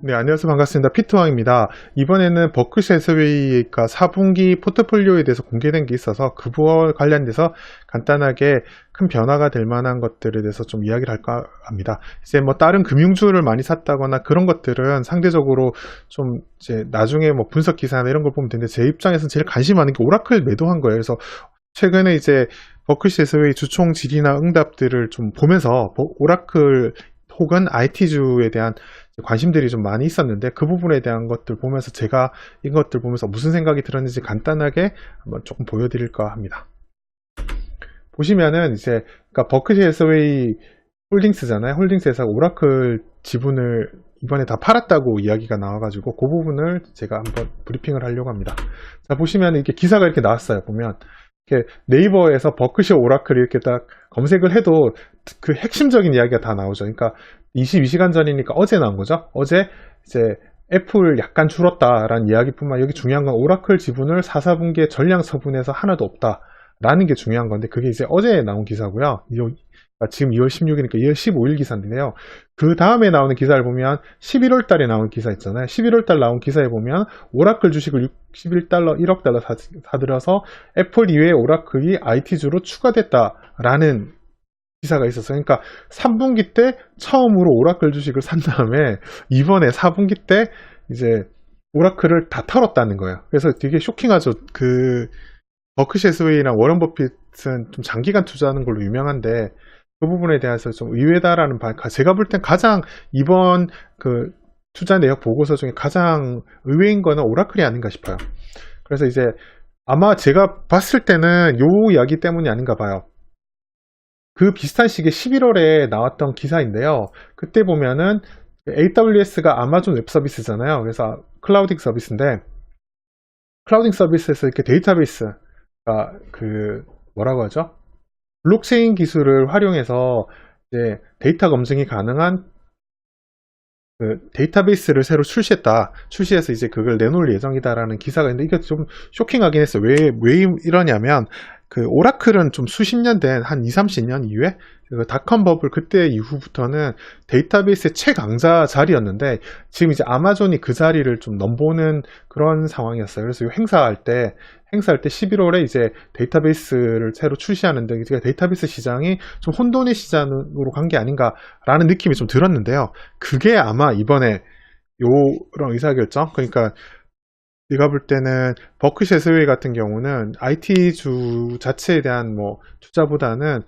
네, 안녕하세요. 반갑습니다. 피트왕입니다. 이번에는 버크셔 해서웨이가 4분기 포트폴리오에 대해서 공개된 게 있어서 그와 관련돼서 간단하게 큰 변화가 될 만한 것들에 대해서 좀 이야기를 할까 합니다. 이제 뭐 다른 금융주를 많이 샀다거나 그런 것들은 상대적으로 좀 이제 나중에 뭐 분석 기사나 이런 걸 보면 되는데 제 입장에서는 제일 관심 많은 게 오라클 매도한 거예요. 그래서 최근에 이제 버크셔 해서웨이 주총 질의나 응답들을 좀 보면서 오라클 혹은 IT주에 대한 관심들이 좀 많이 있었는데 그 부분에 대한 것들 보면서 제가 이것들 보면서 무슨 생각이 들었는지 간단하게 한번 조금 보여드릴까 합니다. 보시면은 이제 그러니까 버크셔 해서웨이 홀딩스잖아요. 홀딩스에서 오라클 지분을 이번에 다 팔았다고 이야기가 나와가지고 그 부분을 제가 한번 브리핑을 하려고 합니다. 자, 보시면 이렇게 기사가 이렇게 나왔어요. 보면 이렇게 네이버에서 버크셔 오라클 이렇게 딱 검색을 해도 그 핵심적인 이야기가 다 나오죠. 그러니까 22시간 전이니까 어제 나온 거죠. 어제 이제 애플 약간 줄었다라는 이야기뿐만 여기 중요한 건 오라클 지분을 4, 4분기에 전량 처분해서 하나도 없다라는 게 중요한 건데 그게 이제 어제 나온 기사고요. 지금 2월 16일이니까 2월 15일 기사인데요. 그 다음에 나오는 기사를 보면 11월 달에 나온 기사 있잖아요. 11월 달 나온 기사에 보면 오라클 주식을 61달러, 1억 달러 사들여서 애플 이외에 오라클이 IT주로 추가됐다라는 기사가 있었어요. 그러니까 3분기 때 처음으로 오라클 주식을 산 다음에 이번에 4분기 때 이제 오라클을 다 털었다는 거예요. 그래서 되게 쇼킹하죠. 그 버크셔 해서웨이랑 워런 버핏은 좀 장기간 투자하는 걸로 유명한데 그 부분에 대해서 좀 의외다라는 제가 볼 땐 가장 이번 그 투자 내역 보고서 중에 가장 의외인 거는 오라클이 아닌가 싶어요. 그래서 이제 아마 제가 봤을 때는 요 이야기 때문이 아닌가 봐요. 그 비슷한 시기에 11월에 나왔던 기사인데요. 그때 보면은 AWS가 아마존 웹 서비스잖아요. 그래서 클라우딩 서비스인데 클라우딩 서비스에서 이렇게 데이터베이스가 그 뭐라고 하죠? 블록체인 기술을 활용해서 이제 데이터 검증이 가능한 그 데이터베이스를 새로 출시해서 이제 그걸 내놓을 예정이다라는 기사가 있는데 이게 좀 쇼킹하긴 했어요. 왜 이러냐면 그 오라클은 좀 수십 년 된 한 2, 30년 이후에 그 닷컴 버블 그때 이후부터는 데이터베이스의 최강자 자리였는데 지금 이제 아마존이 그 자리를 좀 넘보는 그런 상황이었어요. 그래서 행사할 때 11월에 이제 데이터베이스를 새로 출시하는데 데이터베이스 시장이 좀 혼돈의 시장으로 간 게 아닌가라는 느낌이 좀 들었는데요. 그게 아마 이번에 요런 의사결정 그러니까 내가 볼 때는 버크셔 해서웨이 같은 경우는 IT주 자체에 대한 뭐 투자보다는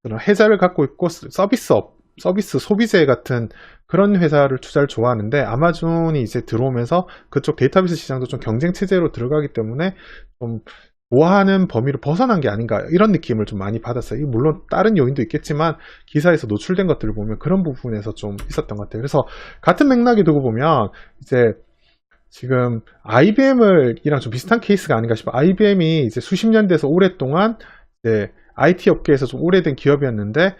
그런 해자를 갖고 있고 서비스 소비재 같은 그런 회사를 투자를 좋아하는데 아마존이 이제 들어오면서 그쪽 데이터베이스 시장도 좀 경쟁 체제로 들어가기 때문에 좀 좋아하는 범위를 벗어난 게 아닌가 이런 느낌을 좀 많이 받았어요. 물론 다른 요인도 있겠지만 기사에서 노출된 것들을 보면 그런 부분에서 좀 있었던 것 같아요. 그래서 같은 맥락에 두고 보면 이제 지금 IBM이랑 좀 비슷한 케이스가 아닌가 싶어요. IBM이 이제 수십 년 돼서 오랫동안 이제 IT 업계에서 좀 오래된 기업이었는데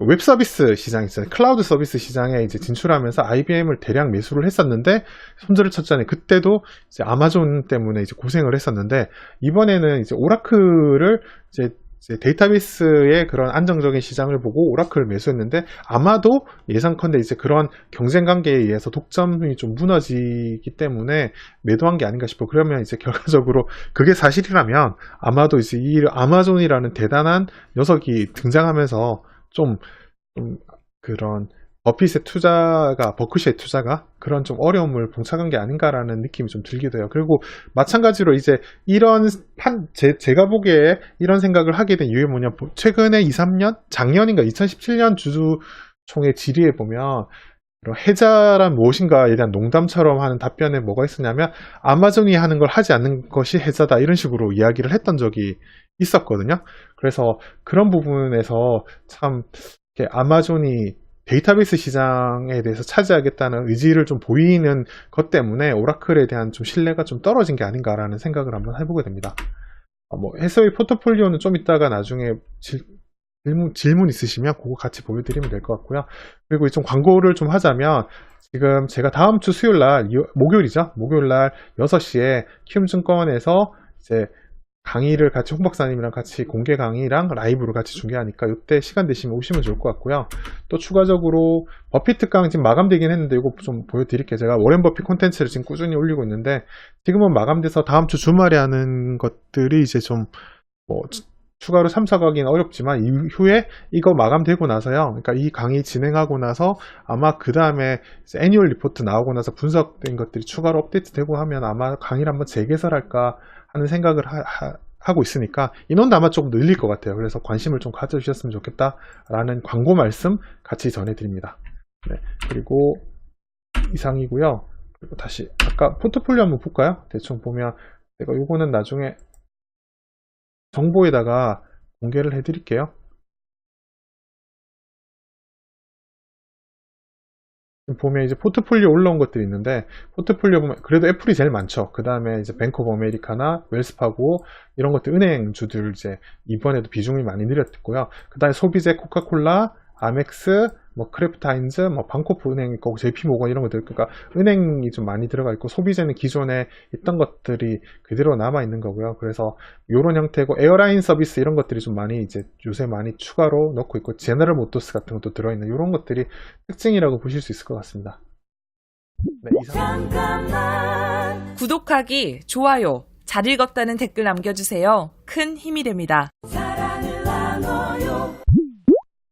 웹 서비스 시장 있잖아요. 클라우드 서비스 시장에 이제 진출하면서 IBM을 대량 매수를 했었는데 손절을 쳤잖아요. 그때도 이제 아마존 때문에 이제 고생을 했었는데 이번에는 이제 오라클을 이제 데이터베이스의 그런 안정적인 시장을 보고 오라클을 매수했는데 아마도 예상컨대 이제 그런 경쟁 관계에 의해서 독점이 좀 무너지기 때문에 매도한 게 아닌가 싶어. 그러면 이제 결과적으로 그게 사실이라면 아마도 이제 이 아마존이라는 대단한 녀석이 등장하면서 좀 그런 버크셔의 투자가 그런 좀 어려움을 봉착한 게 아닌가라는 느낌이 좀 들기도 해요. 그리고 마찬가지로 이제 제가 보기에 이런 생각을 하게 된 이유가 뭐냐, 최근에 2, 3년? 작년인가 2017년 주주총회 질의에 보면 해자란 무엇인가에 대한 농담처럼 하는 답변에 뭐가 있었냐면 아마존이 하는 걸 하지 않는 것이 해자다 이런 식으로 이야기를 했던 적이 있었거든요. 그래서 그런 부분에서 참 아마존이 데이터베이스 시장에 대해서 차지하겠다는 의지를 좀 보이는 것 때문에 오라클에 대한 좀 신뢰가 좀 떨어진 게 아닌가라는 생각을 한번 해보게 됩니다. 뭐 해서웨이 포트폴리오는 좀 이따가 나중에 질문 있으시면 그거 같이 보여드리면 될 것 같고요. 그리고 좀 광고를 좀 하자면 지금 제가 다음 주 수요일 날 목요일이죠. 목요일 날 6시에 키움증권에서 이제 강의를 같이 홍 박사님이랑 같이 공개 강의랑 라이브로 같이 중계하니까 이때 시간 되시면 오시면 좋을 것 같고요. 또 추가적으로 버핏 특강 지금 마감되긴 했는데 이거 좀 보여드릴게요. 제가 워렌 버핏 콘텐츠를 지금 꾸준히 올리고 있는데 지금은 마감돼서 다음 주 주말에 하는 것들이 이제 좀 뭐 추가로 참석하기는 어렵지만 이후에 이거 마감되고 나서요. 그러니까 이 강의 진행하고 나서 아마 그 다음에 애니얼 리포트 나오고 나서 분석된 것들이 추가로 업데이트되고 하면 아마 강의를 한번 재개설할까 하는 생각을 하고 있으니까 인원도 아마 조금 늘릴 것 같아요. 그래서 관심을 좀 가져주셨으면 좋겠다라는 광고 말씀 같이 전해드립니다. 네, 그리고 이상이고요. 그리고 다시 아까 포트폴리오 한번 볼까요? 대충 보면 제가 요거는 나중에 정보에다가 공개를 해드릴게요. 보면 이제 포트폴리오 올라온 것들이 있는데 포트폴리오 보면 그래도 애플이 제일 많죠. 그 다음에 이제 뱅크 오브 아메리카나 웰스파고 이런 것들 은행주들 이제 이번에도 비중이 많이 늘었고요. 그 다음에 소비재 코카콜라, 아멕스, 뭐 크래프트하인즈, 뭐 방코프 은행 있고 JP모건 이런 것들 그러니까 은행이 좀 많이 들어가 있고 소비재는 기존에 있던 것들이 그대로 남아 있는 거고요. 그래서 이런 형태고 에어라인 서비스 이런 것들이 좀 많이 이제 요새 많이 추가로 넣고 있고 제너럴 모터스 같은 것도 들어있는 이런 것들이 특징이라고 보실 수 있을 것 같습니다. 네, 이상. 구독하기, 좋아요, 잘 읽었다는 댓글 남겨주세요. 큰 힘이 됩니다.